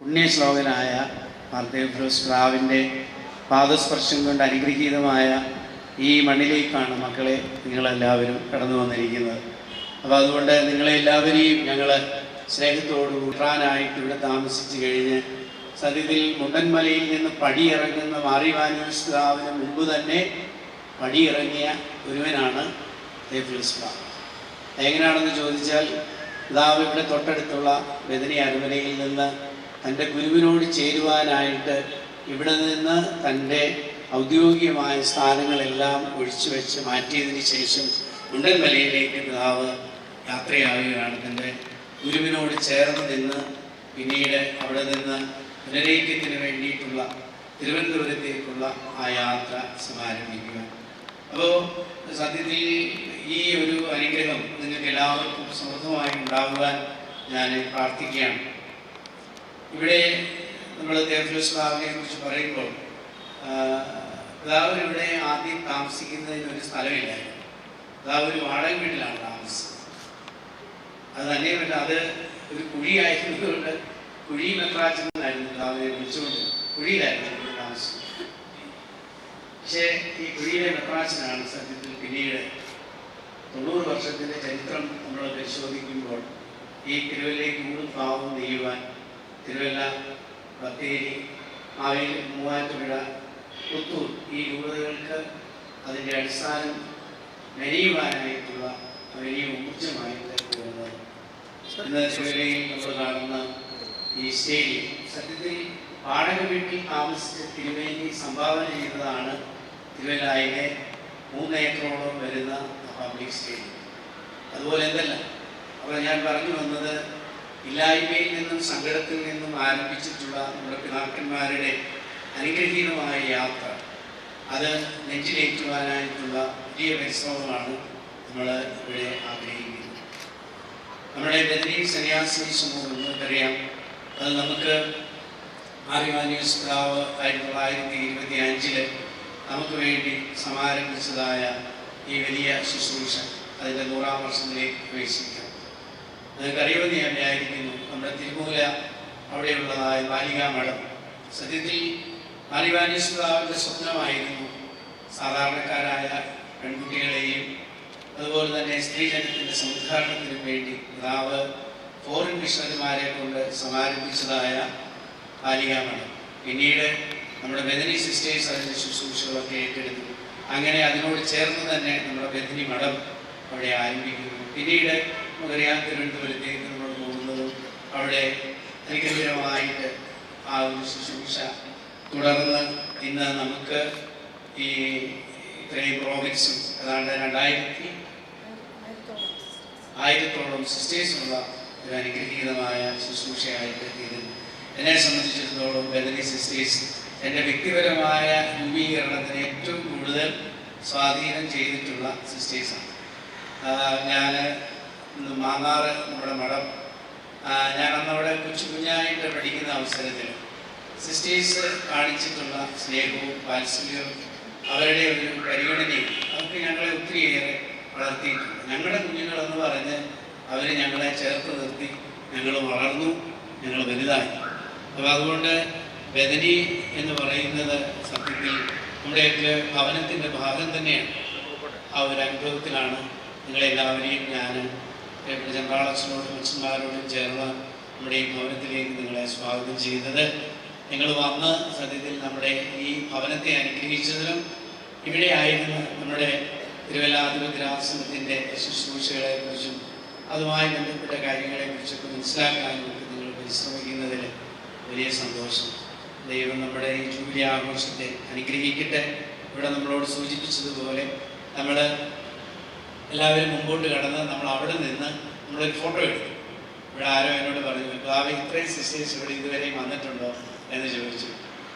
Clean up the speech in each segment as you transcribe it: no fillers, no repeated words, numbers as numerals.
പുണ്യശ്ലോകനായ മാർത്തേഫ്ലോസ് പ്രാവിൻ്റെ പാദസ്പർശം കൊണ്ട് അനുഗ്രഹീതമായ ഈ മണ്ണിലേക്കാണ് മക്കളെ നിങ്ങളെല്ലാവരും കടന്നു വന്നിരിക്കുന്നത്. അപ്പോൾ അതുകൊണ്ട് നിങ്ങളെല്ലാവരെയും ഞങ്ങൾ സ്നേഹത്തോട് കൂട്ടാനായിട്ട് ഇവിടെ താമസിച്ച് കഴിഞ്ഞ് സത്യത്തിൽ മുണ്ടൻമലയിൽ നിന്ന് പടിയിറങ്ങുന്ന മാറിവാനൂസ് പ്രാവിന് മുമ്പ് തന്നെ പടിയിറങ്ങിയ ഒരുവനാണ് തേഫ്ലോസ് പ്രാവ്. എങ്ങനെയാണെന്ന് ചോദിച്ചാൽ പിതാവ് ഇവിടെ തൊട്ടടുത്തുള്ള ബദനി അരമനയിൽ നിന്ന് തൻ്റെ ഗുരുവിനോട് ചേരുവാനായിട്ട് ഇവിടെ നിന്ന് തൻ്റെ ഔദ്യോഗികമായ സ്ഥാനങ്ങളെല്ലാം ഒഴിച്ചു വെച്ച് മാറ്റിയതിന് ശേഷം മുണ്ടൻമലയിലേക്ക് പിതാവ് യാത്രയാവുകയാണ്. തൻ്റെ ഗുരുവിനോട് ചേർന്ന് നിന്ന് പിന്നീട് അവിടെ നിന്ന് പുനരൈക്യത്തിന് വേണ്ടിയിട്ടുള്ള തിരുവനന്തപുരത്തേക്കുള്ള ആ യാത്ര സമാരംഭിക്കുക. അപ്പോൾ സത്യത്തിൽ ഈ ഒരു അനുഗ്രഹം നിങ്ങൾക്ക് എല്ലാവർക്കും സമൃദ്ധമായി ഉണ്ടാകുവാൻ ഞാൻ പ്രാർത്ഥിക്കുകയാണ്. ഇവിടെ നമ്മൾ തേഫ്ലോസ് പ്രാവിനെ കുറിച്ച് പറയുമ്പോൾ പിതാവ് ഇവിടെ ആദ്യം താമസിക്കുന്നതിനൊരു സ്ഥലമില്ലായിരുന്നു. പിതാവ് ഒരു വാടക വീട്ടിലാണ് താമസിച്ചത്. അത് തന്നെയുമല്ല, അത് ഒരു കുഴിയായിരുന്നതുകൊണ്ട് കുഴി മെത്രാച്ചനായിരുന്നു പിതാവിനെ വിളിച്ചുകൊണ്ട് കുഴിയിലായിരുന്നു താമസിച്ചത്. പക്ഷേ ഈ കുഴിയിലെ മെത്രാച്ചനാണ് സത്യത്തിൽ പിന്നീട് 90 വർഷത്തിൻ്റെ ചരിത്രം നമ്മൾ പരിശോധിക്കുമ്പോൾ ഈ തിരുവല്ലയ്ക്ക് കൂടുതൽ പാവം നെയ്യുവാൻ തിരുവല്ല, ബത്തേരി, മാവേലി, മൂവാറ്റുപുഴ, പുത്തൂർ ഈ രൂപതകൾക്ക് അതിൻ്റെ അടിസ്ഥാനം മെനയുവാനായിട്ടുള്ള വലിയ ഊർജ്ജമായിട്ട് വരുന്നത്. ഇന്ന് തിരുവല്ലയിൽ നമ്മൾ കാണുന്ന ഈ സ്റ്റേഡിയം സത്യത്തിൽ വാടക വീട്ടിൽ താമസിച്ച് തിരുവേലി സംഭാവന ചെയ്തതാണ് തിരുവല്ലയിലെ 3 ഏക്കറോളം വരുന്ന പബ്ലിക് സ്റ്റേഡിയം. അതുപോലെ എന്തല്ല. അപ്പോൾ ഞാൻ പറഞ്ഞു വന്നത്, ഇല്ലായ്മയിൽ നിന്നും സങ്കടത്തിൽ നിന്നും ആരംഭിച്ചിട്ടുള്ള നമ്മുടെ പിതാക്കന്മാരുടെ അനുഗ്രഹീതമായ യാത്ര, അത് നെഞ്ചിലേറ്റുവാനായിട്ടുള്ള വലിയ പരിശ്രമമാണ് നമ്മൾ ഇവിടെ ആഗ്രഹിക്കുന്നത്. നമ്മുടെ ബദനി സന്യാസി സമൂഹം നിങ്ങൾക്കറിയാം, അത് നമുക്ക് മാറിവാനൂസ് പിതാവ് 1925 നമുക്ക് വേണ്ടി സമാരംഭിച്ചതായ ഈ വലിയ ശുശ്രൂഷ അതിൻ്റെ 100-ാം വർഷത്തിലേക്ക് പ്രവേശിക്കാം. നിങ്ങൾക്കറിയുമെന്ന് ഞാൻ വിചാരിക്കുന്നു, നമ്മുടെ തിരുമൂല അവിടെയുള്ളതായ ബാലികാ മഠം സത്യത്തിൽ മാറിവാനൂസ് പിതാവിൻ്റെ സ്വപ്നമായിരുന്നു സാധാരണക്കാരായ പെൺകുട്ടികളെയും അതുപോലെ തന്നെ സ്ത്രീജനത്തിൻ്റെ സമുദ്ധാരണത്തിനും വേണ്ടി പിതാവ് ഫോറിൻ മിഷണറിമാരെ കൊണ്ട് സമാരംഭിച്ചതായ ബാലികാ മഠം. പിന്നീട് നമ്മുടെ ബദനി സിസ്റ്റേഴ്സ് അതിൻ്റെ ശുശ്രൂഷകളൊക്കെ ഏറ്റെടുത്തു. അങ്ങനെ അതിനോട് ചേർന്ന് തന്നെ നമ്മുടെ ബദനി മഠം അവിടെ ആരംഭിക്കുന്നു. പിന്നീട് നമുക്കറിയാം, തിരുവനന്തപുരത്തേക്ക് നമ്മൾ പോകുന്നതും അവിടെ അനുഗ്രഹീതമായിട്ട് ആ ഒരു ശുശ്രൂഷ തുടർന്ന് ഇന്ന് നമുക്ക് ഈ ഇത്രയും പ്രോവിൻസും ഏതാണ്ട് 1000-ഓളം സിസ്റ്റേഴ്സുള്ള ഒരു അനുഗ്രഹീതമായ ശുശ്രൂഷയായിട്ട് തീരുന്നു. എന്നെ സംബന്ധിച്ചിടത്തോളം ബദനി സിസ്റ്റേഴ്സ് എൻ്റെ വ്യക്തിപരമായ രൂപീകരണത്തിന് ഏറ്റവും കൂടുതൽ സ്വാധീനം ചെയ്തിട്ടുള്ള സിസ്റ്റേഴ്സാണ്. ഞാൻ മാന്നാർ നമ്മുടെ മഠം, ഞാനന്നവിടെ കുഞ്ഞായിട്ട് പഠിക്കുന്ന അവസരത്തിൽ സിസ്റ്റേഴ്സ് കാണിച്ചിട്ടുള്ള സ്നേഹവും വാത്സല്യവും അവരുടെ ഒരു പരിഗണനയും അതൊക്കെ ഞങ്ങളെ ഒത്തിരിയേറെ വളർത്തിയിട്ടുണ്ട്. ഞങ്ങളുടെ കുഞ്ഞുങ്ങളെന്ന് പറഞ്ഞ് അവർ ഞങ്ങളെ ചേർത്ത് നിർത്തി, ഞങ്ങൾ വളർന്നു, ഞങ്ങൾ വലുതായി. അപ്പോൾ അതുകൊണ്ട് ബദനി എന്ന് പറയുന്നത് സത്യത്തിൽ നമ്മുടെയൊക്കെ ഭവനത്തിൻ്റെ ഭാഗം തന്നെയാണ്. ആ ഒരു അനുഭവത്തിലാണ് നിങ്ങളെല്ലാവരെയും ഞാൻ ചന്ദ്രാളച്ചനോടും അച്ഛന്മാരോടും ചേർന്ന് നമ്മുടെ ഈ ഭവനത്തിലേക്ക് നിങ്ങളെ സ്വാഗതം ചെയ്തത്. നിങ്ങൾ വന്ന് സത്യത്തിൽ നമ്മുടെ ഈ ഭവനത്തെ അനുഗ്രഹിച്ചതിനും ഇവിടെ ആയിരുന്നു നമ്മുടെ തിരുവല്ലാധിപത്യാസനത്തിൻ്റെ ശുശ്രൂഷകളെക്കുറിച്ചും അതുമായി ബന്ധപ്പെട്ട കാര്യങ്ങളെക്കുറിച്ചൊക്കെ മനസ്സിലാക്കാനും നിങ്ങൾ പരിശ്രമിക്കുന്നതിൽ വലിയ സന്തോഷം. ദൈവം നമ്മുടെ ഈ ജൂബിലി ആഘോഷത്തെ അനുഗ്രഹിക്കട്ടെ. ഇവിടെ നമ്മളോട് സൂചിപ്പിച്ചതുപോലെ നമ്മൾ എല്ലാവരും മുമ്പോട്ട് കടന്ന് നമ്മൾ അവിടെ നിന്ന് നമ്മളൊരു ഫോട്ടോ എടുത്തു. ഇവിടെ ആരോ എന്നോട് പറഞ്ഞു, ബാബ ഇത്രയും സിസ്റ്റേഴ്സ് ഇവിടെ ഇതുവരെയും വന്നിട്ടുണ്ടോ എന്ന് ചോദിച്ചു.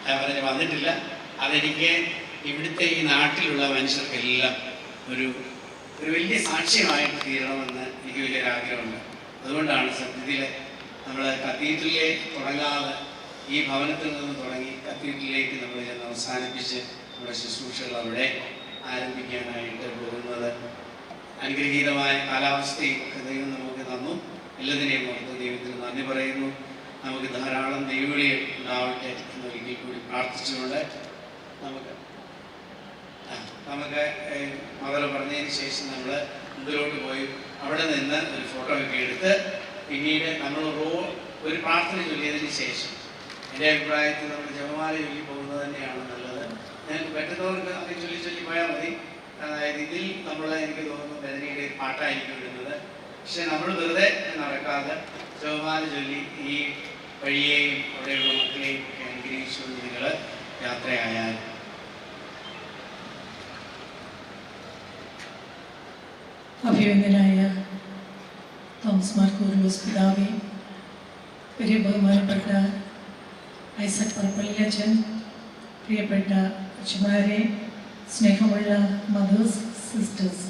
ഞാൻ പറഞ്ഞു, വന്നിട്ടില്ല. അതെനിക്ക് ഇവിടുത്തെ ഈ നാട്ടിലുള്ള മനുഷ്യർക്കെല്ലാം ഒരു വലിയ സാക്ഷ്യമായിട്ട് തീരണമെന്ന് എനിക്ക് വലിയൊരാഗ്രഹമുണ്ട്. അതുകൊണ്ടാണ് സത്യത്തിൽ നമ്മൾ കത്തീഡ്രലിലെ തുടങ്ങാതെ ഈ ഭവനത്തിൽ നിന്ന് തുടങ്ങി കത്തീഡ്രലിലേക്ക് നമ്മൾ ചെന്ന് അവസാനിപ്പിച്ച് നമ്മുടെ ശുശ്രൂഷകൾ അവിടെ ആരംഭിക്കാനായിട്ട് പോകുന്നത്. അനുഗ്രഹീതമായ കാലാവസ്ഥയും ദൈവം നമുക്ക് തന്നു. എല്ലാത്തിനെയും ഓർത്ത് ദൈവത്തിന് നന്ദി പറയുന്നു. നമുക്ക് ധാരാളം ദൈവവിളി ഉണ്ടാവട്ടെ എന്നൊരിക്കൽ കൂടി പ്രാർത്ഥിച്ചുകൊണ്ട് നമുക്ക് മകൾ പറഞ്ഞതിന് ശേഷം നമ്മൾ മുമ്പിലോട്ട് പോയി അവിടെ നിന്ന് ഒരു ഫോട്ടോ ഒക്കെ എടുത്ത് പിന്നീട് നമ്മൾ ഒരു പ്രാർത്ഥന ചൊല്ലിയതിന് ശേഷം എൻ്റെ അഭിപ്രായത്തിൽ നമ്മൾ ജപമാല ചൊല്ലി പോകുന്നത് തന്നെയാണ് നല്ലത്. ഞങ്ങൾക്ക് പറ്റുന്നവർക്ക് അത് ചൊല്ലി പോയാൽ മതി. അതായത് ഇതിൽ എനിക്ക് തോന്നുന്നു ബദനിയുടെ ഒരു പാട്ടായിരിക്കും ഇടുന്നത്. പക്ഷെ നമ്മൾ വെറുതെ നടക്കാതെ ജപമാല ചൊല്ലി ഈ വഴിയെയും അവിടെയുള്ള മക്കളെയും ഒക്കെ അനുഗ്രഹിച്ചുകൊണ്ട് നിങ്ങൾ യാത്രയായാൽ. അഭിനന്ദനായ തോമസ് മാർ കൂറിലോസ് പിതാവേ, വലിയ ബഹുമാനപ്പെട്ട ഐസക് പറപ്പള്ളിയച്ചൻ, പ്രിയപ്പെട്ട അച്ഛന്മാരെ, സ്നേഹമുള്ള മദേഴ്സ്, സിസ്റ്റേഴ്സ്,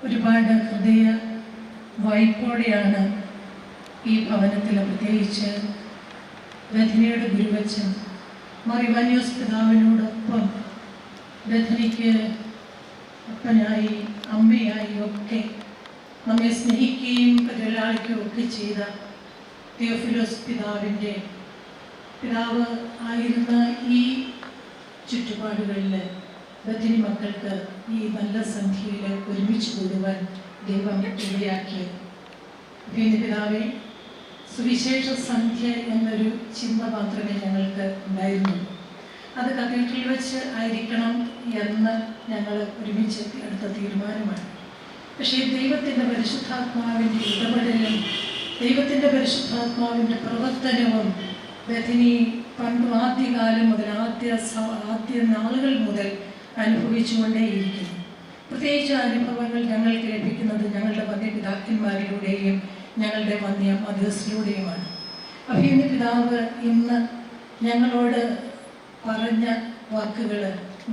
ഒരുപാട് ഹൃദയ വായ്പോടെയാണ് ഈ ഭവനത്തിൽ, പ്രത്യേകിച്ച് ബഥനിയുടെ ഗുരുവച്ചൻ മാർ ഇവാനിയോസ് പിതാവിനോടൊപ്പം ബഥനിക്ക് അപ്പനായി അമ്മയായി ഒക്കെ നമ്മെ സ്നേഹിക്കുകയും പരിലാളിക്കുകയും ഒക്കെ ചെയ്ത തിയോഫിലോസ് പിതാവ് ആയിരുന്ന ഈ ചുറ്റുപാടുകളിൽ ബഥനി മക്കൾക്ക് ഈ നല്ല സന്ധ്യയിൽ ഒരുമിച്ച് കൂടുവാൻ ദൈവം ഇടയാക്കിയത്. പിതാവേ, സുവിശേഷ സന്ധ്യ എന്നൊരു ചിന്ത മാത്രമേ ഞങ്ങൾക്ക് ഉണ്ടായിരുന്നുള്ളൂ. അത് കത്തീഡ്രലിൽ വെച്ച് ആയിരിക്കണം എന്ന് ഞങ്ങൾ ഒരുമിച്ച് എടുത്ത തീരുമാനമാണ്. പക്ഷേ ദൈവത്തിൻ്റെ പരിശുദ്ധാത്മാവിൻ്റെ ഇടപെടലും ദൈവത്തിൻ്റെ പരിശുദ്ധാത്മാവിൻ്റെ പ്രവർത്തനവും ബഥനി ആദ്യകാലം മുതൽ ആദ്യ നാളുകൾ മുതൽ അനുഭവിച്ചുകൊണ്ടേയിരിക്കുന്നു. പ്രത്യേകിച്ച് അനുഭവങ്ങൾ ഞങ്ങൾക്ക് ലഭിക്കുന്നത് ഞങ്ങളുടെ വന്യപിതാക്കന്മാരിലൂടെയും ഞങ്ങളുടെ വന്യ മദേഴ്സിലൂടെയുമാണ്. അഭിനന്ദ പിതാവ് ഇന്ന് ഞങ്ങളോട് പറഞ്ഞ വാക്കുകൾ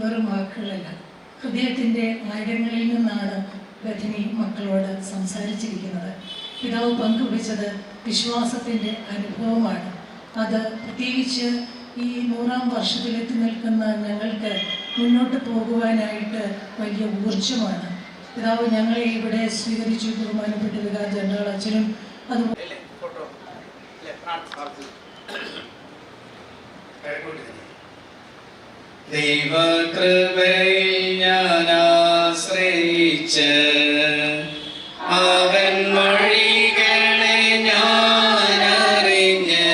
വെറും വാക്കുകളല്ല, ഹൃദയത്തിൻ്റെ ആഴങ്ങളിൽ നിന്നാണ് ബഥനി മക്കളോട് സംസാരിച്ചിരിക്കുന്നത്. പിതാവ് പങ്കുവച്ചത് വിശ്വാസത്തിൻ്റെ അനുഭവമാണ്. അത് പ്രത്യേകിച്ച് ഈ 100-ാം വർഷത്തിലെത്തി നിൽക്കുന്ന ഞങ്ങൾക്ക് മുന്നോട്ട് പോകുവാനായിട്ട് വലിയ ഊർജമാണ്. പിതാവ് ഞങ്ങളെ ഇവിടെ സ്വീകരിച്ചു. ബഹുമാനപ്പെട്ട വികാസ് ജനറൽ അച്ഛനും അതുപോലെ ദൈവകൃപയിൽ ഞാൻ ആശ്രയിച്ച് അവൻ വഴികളെ ഞാൻ അറിഞ്ഞ്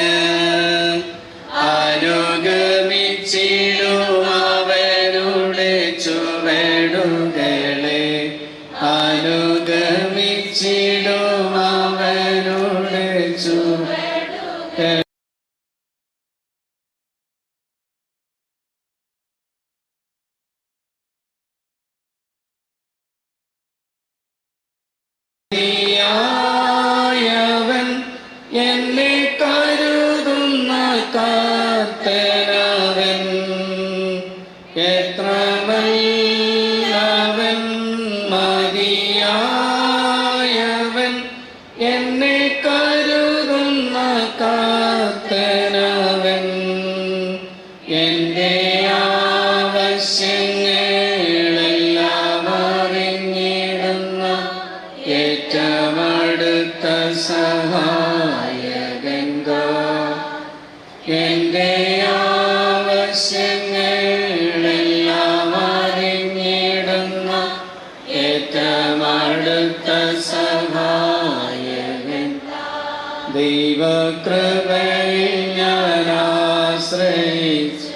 അനുഗമിച്ചിടും അവരുടെ ചുവടുകളെ, അനുഗമിച്ചിടും അവരുടെ ചുവടുകളെ. യവൻ എന്നെ കരുതുന്ന കർത്തനവൻ, എത്ര നല്ലവൻ, മതിയായവൻ, എന്നെ കരുതുന്ന കർത്തനവൻ, എൻ്റെ ആവശ്യങ്ങളെല്ലാം അറിഞ്ഞിടുന്ന ഏറ്റമടുത്ത സഹായകൻ, എൻ്റെ ആവശ്യങ്ങളെല്ലാം അറിഞ്ഞിടുന്ന ഏറ്റമടുത്ത സഹായകൻ. ദൈവകൃപയിൽ ഞാൻ ആശ്രയിച്ചു